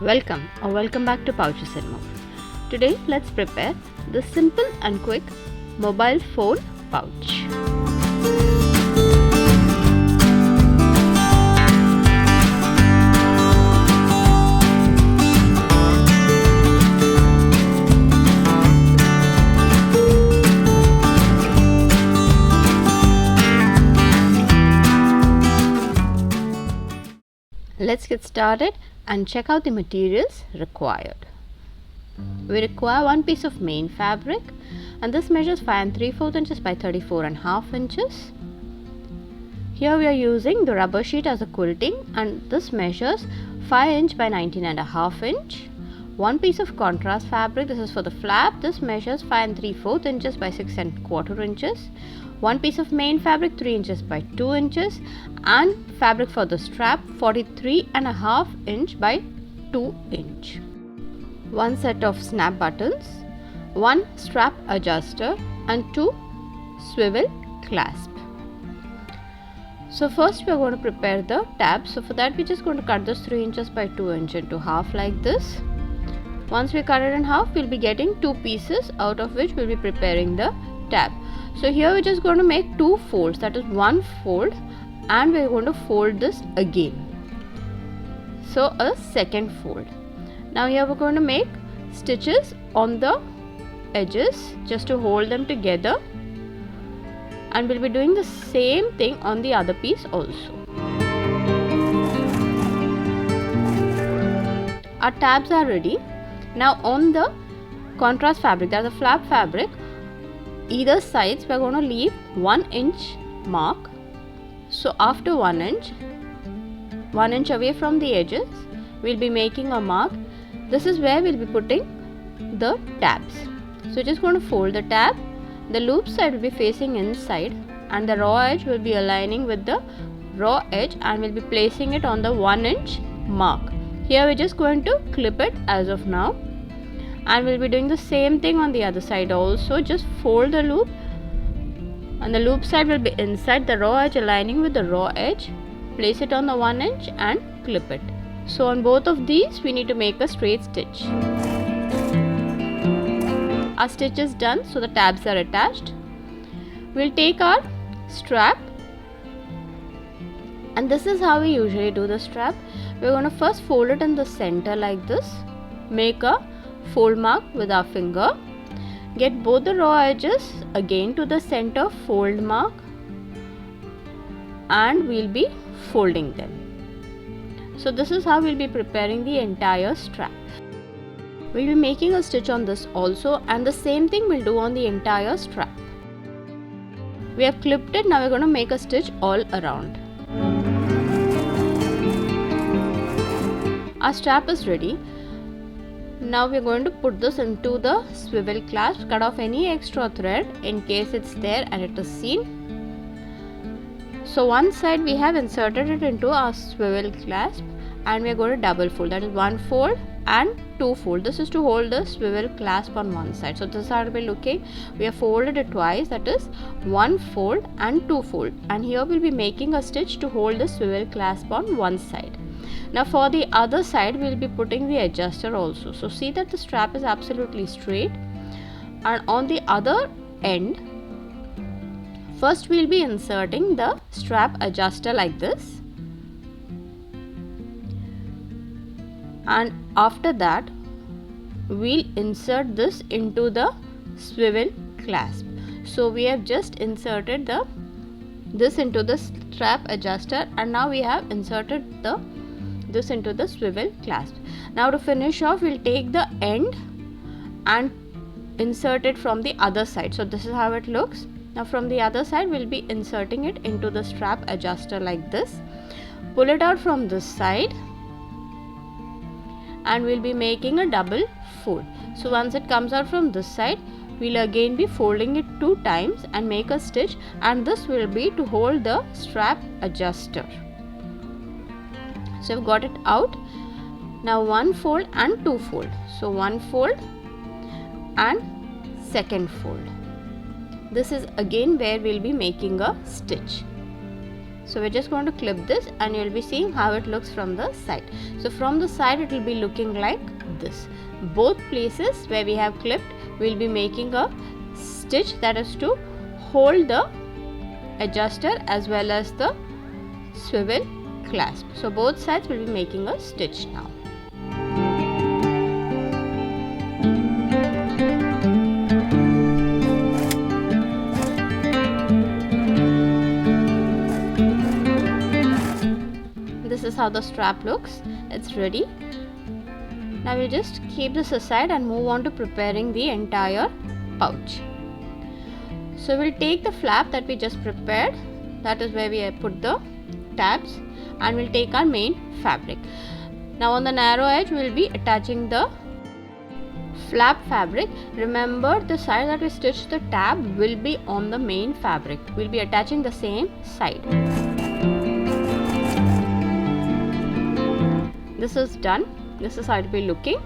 Welcome or welcome back to Pouches and More. Today let's prepare the simple and quick mobile phone pouch. Let's get started and check out the materials required. We require one piece of main fabric, and this measures 5 3/4 inches by 34.5 inches. Here we are using the rubber sheet as a quilting, and this measures 5 inch by 19.5 inch. One piece of contrast fabric, this is for the flap, this measures 5 3/4 inches by 6.25 inches. One piece of main fabric 3 inches by 2 inches, and fabric for the strap 43.5 inch by 2 inch. One set of snap buttons, one strap adjuster, and 2 swivel clasp. So first we are going to prepare the tab. So for that we are just going to cut this 3 inches by 2 inch into half like this. Once we cut it in half, we'll be getting 2 pieces, out of which we'll be preparing the tab. So here we're just going to make 2 folds, that is one fold, and we're going to fold this again. So a second fold. Now here we're going to make stitches on the edges just to hold them together, and we'll be doing the same thing on the other piece also. Our tabs are ready. Now on the contrast fabric, that's the flap fabric, either sides we are going to leave 1 inch mark. So after 1 inch away from the edges, we'll be making a mark. This is where we'll be putting the tabs. So just going to fold the tab. The loop side will be facing inside, and the raw edge will be aligning with the raw edge, and we'll be placing it on the 1 inch mark. Here we're just going to clip it as of now, and we'll be doing the same thing on the other side also. Just fold the loop, and the loop side will be inside, the raw edge aligning with the raw edge. Place it on the 1 inch and clip it. So on both of these we need to make a straight stitch. Our stitch is done, so the tabs are attached. We'll take our strap, and this is how we usually do the strap. We're going to first fold it in the center like this, make a fold mark with our finger, get both the raw edges again to the center, fold mark, and we'll be folding them. So this is how we'll be preparing the entire strap. We'll be making a stitch on this also, and the same thing we'll do on the entire strap. We have clipped it, now we're going to make a stitch all around. Our strap is ready. Now we are going to put this into the swivel clasp. Cut off any extra thread in case it's there and it is seen. So one side we have inserted it into our swivel clasp, and we are going to double fold, that is 1 fold and 2 fold. This is to hold the swivel clasp on one side. So this is how it will be looking. We have folded it twice, that is 1 fold and 2 fold, and here we'll be making a stitch to hold the swivel clasp on one side. Now for the other side we'll be putting the adjuster also. So see that the strap is absolutely straight, and on the other end first we'll be inserting the strap adjuster like this, and after that we'll insert this into the swivel clasp. So we have just inserted this into the strap adjuster, and now we have inserted this into the swivel clasp. Now to finish off, we'll take the end and insert it from the other side. So this is how it looks. Now from the other side we'll be inserting it into the strap adjuster like this. Pull it out from this side, and we'll be making a double fold. So once it comes out from this side, we'll again be folding it 2 times and make a stitch, and this will be to hold the strap adjuster. So we've got it out. Now 1 fold and 2 fold. So 1 fold and second fold. This is again where we'll be making a stitch. So we're just going to clip this and you'll be seeing how it looks from the side. So from the side it will be looking like this. Both places where we have clipped, we'll be making a stitch that is to hold the adjuster as well as the swivel clasp. So both sides will be making a stitch now. This is how the strap looks. It's ready. Now we'll just keep this aside and move on to preparing the entire pouch. So we'll take the flap that we just prepared, that is where we put the tabs, and we'll take our main fabric. Now on the narrow edge we'll be attaching the flap fabric. Remember, the side that we stitched the tab will be on the main fabric. We'll be attaching the same side. This is done. This is how it will be looking.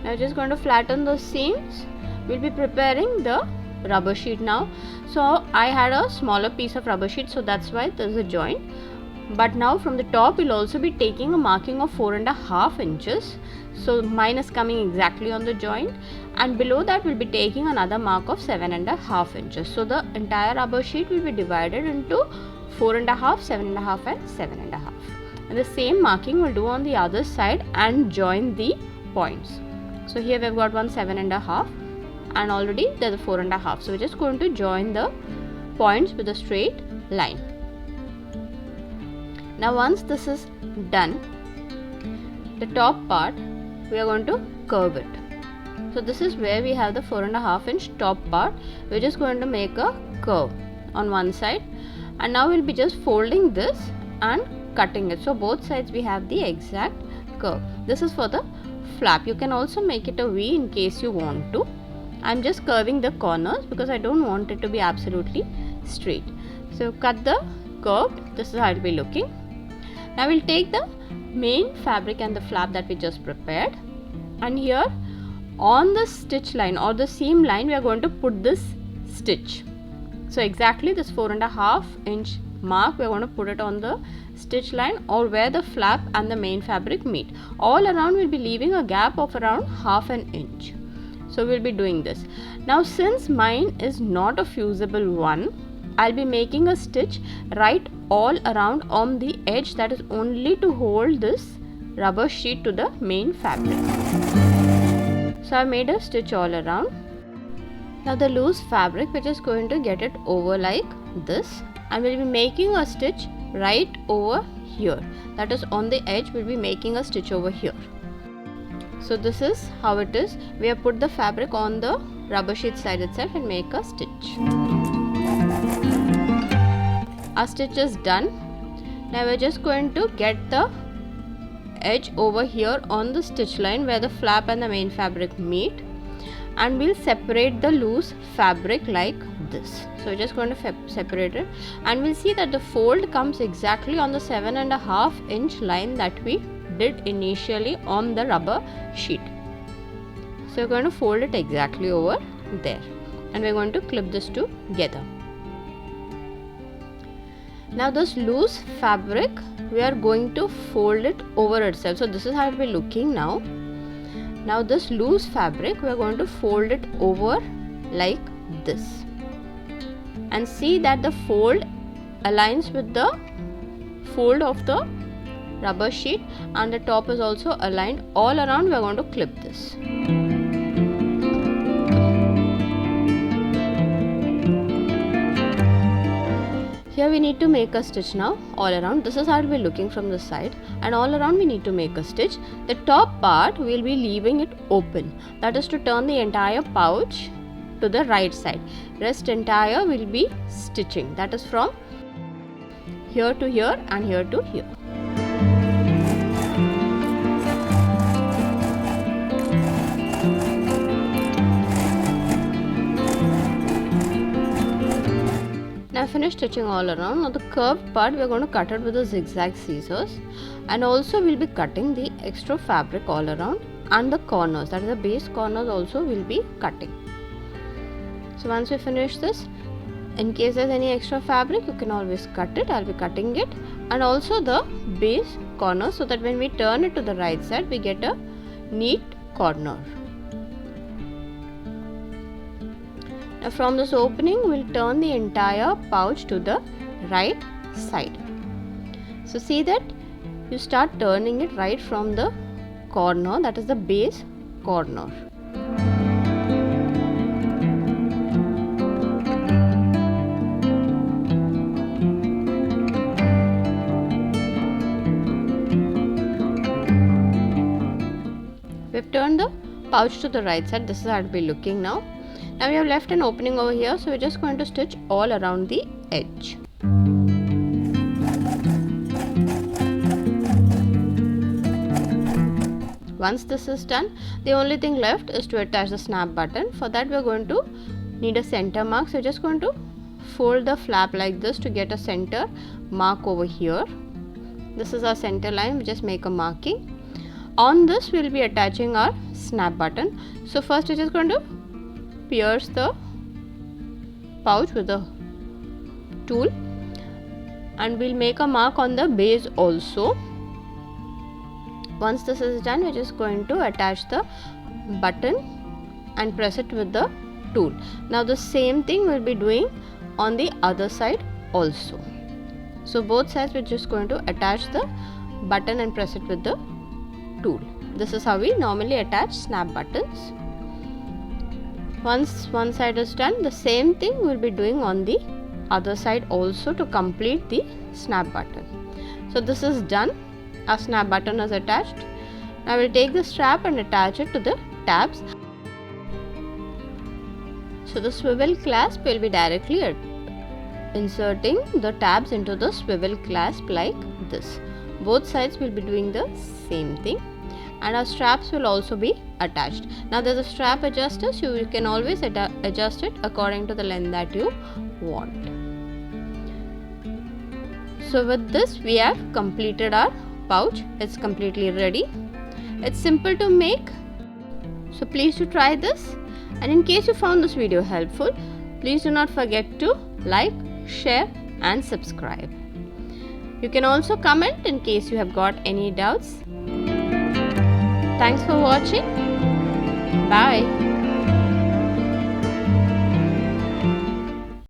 Now just going to flatten the seams. We'll be preparing the rubber sheet now. So I had a smaller piece of rubber sheet, so that's why there's a joint. But now from the top we'll also be taking a marking of 4.5 inches. So mine is coming exactly on the joint, and below that we'll be taking another mark of 7.5 inches. So the entire rubber sheet will be divided into 4.5, 7.5 and 7.5. And the same marking we'll do on the other side and join the points. So here we've got one 7.5 and already there's a 4.5. So we're just going to join the points with a straight line. Now once this is done, the top part we are going to curve it. So this is where we have the 4.5 inch top part. We're just going to make a curve on one side, and now we'll be just folding this and cutting it. So both sides we have the exact curve. This is for the flap. You can also make it a V in case you want to. I'm just curving the corners because I don't want it to be absolutely straight. So cut the curve. This is how it will be looking. Now we'll take the main fabric and the flap that we just prepared, and here on the stitch line or the seam line we are going to put this stitch. So exactly this 4.5 inch mark we are going to put it on the stitch line or where the flap and the main fabric meet. All around we'll be leaving a gap of around 1/2 inch. So we'll be doing this. Now since mine is not a fusible one, I'll be making a stitch right all around on the edge, that is only to hold this rubber sheet to the main fabric. So I made a stitch all around. Now the loose fabric, we're just going to get it over like this, and we'll be making a stitch right over here, that is on the edge we'll be making a stitch over here. So this is how it is. We have put the fabric on the rubber sheet side itself and make a stitch. Our stitch is done. Now we're just going to get the edge over here on the stitch line where the flap and the main fabric meet, and we'll separate the loose fabric like this. So we're just going to separate it, and we'll see that the fold comes exactly on the 7.5 inch line that we did initially on the rubber sheet. So we're going to fold it exactly over there, and we're going to clip this together. Now this loose fabric we are going to fold it over itself. So this is how it will be looking now. Now this loose fabric we are going to fold it over like this, and see that the fold aligns with the fold of the rubber sheet, and the top is also aligned. All around we are going to clip this. Here we need to make a stitch now all around. This is how it will be looking from the side, and all around we need to make a stitch. The top part we will be leaving it open, that is to turn the entire pouch to the right side. Rest entire will be stitching, that is from here to here and here to here. Now finish stitching all around. Now the curved part we are going to cut it with the zigzag scissors, and also we'll be cutting the extra fabric all around, and the corners, that is the base corners also will be cutting. So once we finish this, In case there's any extra fabric, you can always cut it. I'll be cutting it, and also the base corner, so that when we turn it to the right side, we get a neat corner. Now from this opening, we'll turn the entire pouch to the right side. So see that you start turning it right from the corner, that is the base corner. We've turned the pouch to the right side. This is how it will be looking now. Now we have left an opening over here, so we're just going to stitch all around the edge. Once this is done, the only thing left is to attach the snap button. For that, we're going to need a center mark. So we're just going to fold the flap like this to get a center mark over here. This is our center line. We just make a marking. On this, we'll be attaching our snap button. So first, we're just going to pierce the pouch with the tool, and we'll make a mark on the base also. Once this is done, we're just going to attach the button and press it with the tool. Now the same thing we'll be doing on the other side also. So both sides we're just going to attach the button and press it with the tool. This is how we normally attach snap buttons. Once one side is done, the same thing we'll be doing on the other side also to complete the snap button. So this is done. Our snap button is attached. Now we'll take the strap and attach it to the tabs. So the swivel clasp will be directly inserting the tabs into the swivel clasp like this. Both sides will be doing the same thing, and our straps will also be attached. Now there's a strap adjuster, so you can always adjust it according to the length that you want. So with this, we have completed our pouch. It's completely ready. It's simple to make, so please do try this. And in case you found this video helpful, please do not forget to like, share and subscribe. You can also comment in case you have got any doubts. Thanks for watching. Bye.